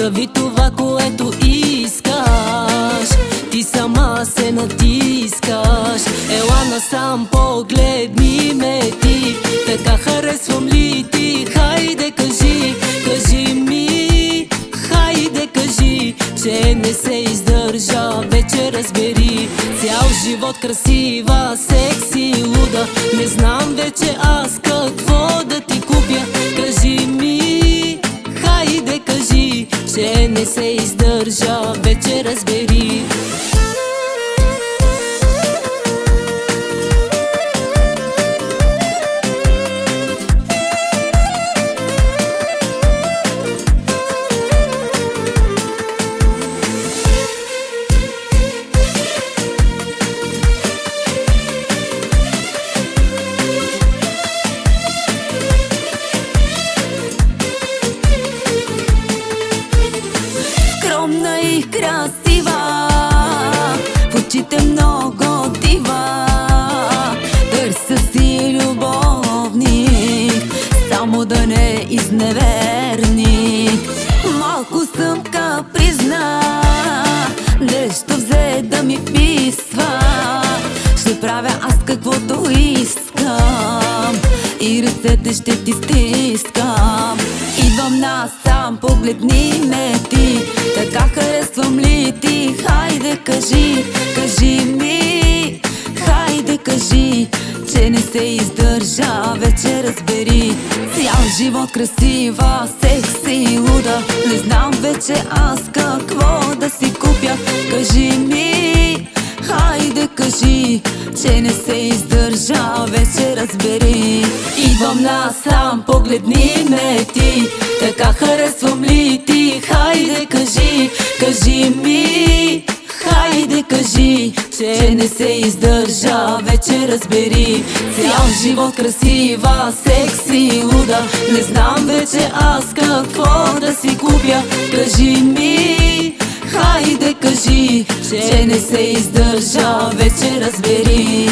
Прави това, което искаш, ти сама се натискаш. Ела насам, погледни ме ти, така харесвам ли ти? Хайде кажи, кажи ми, хайде кажи, че не се издържа, вече разбери. Цял живот красива, секси, луда, не знам вече аз какво да ти купя. Кажи ми, хайде кажи, че не се издържа, вече разбери. Скромна и красива, в очите много дива, търся си любовник, само да не изневерник. Малко съм капризна, нещо взе да ми писва, ще правя аз каквото искам и ръцете ще ти стискам. Идвам насам, погледни ме ти, така харесвам ли ти? Хайде кажи, кажи ми, хайде кажи, че не се издържа, вече разбери. Цял живот красива, секси, луда, не знам вече аз какво да си купя. Кажи ми, хайде кажи, че не се издържа, вече разбери. Идвам насам, погледни ме ти, така харесвам ли ти? Хайде кажи, кажи ми, хайде кажи, че не се издържа, вече разбери. Цял живот красива, секси, луда, не знам вече аз какво да си купя. Кажи ми, хайде кажи, че не се издържа, вече разбери.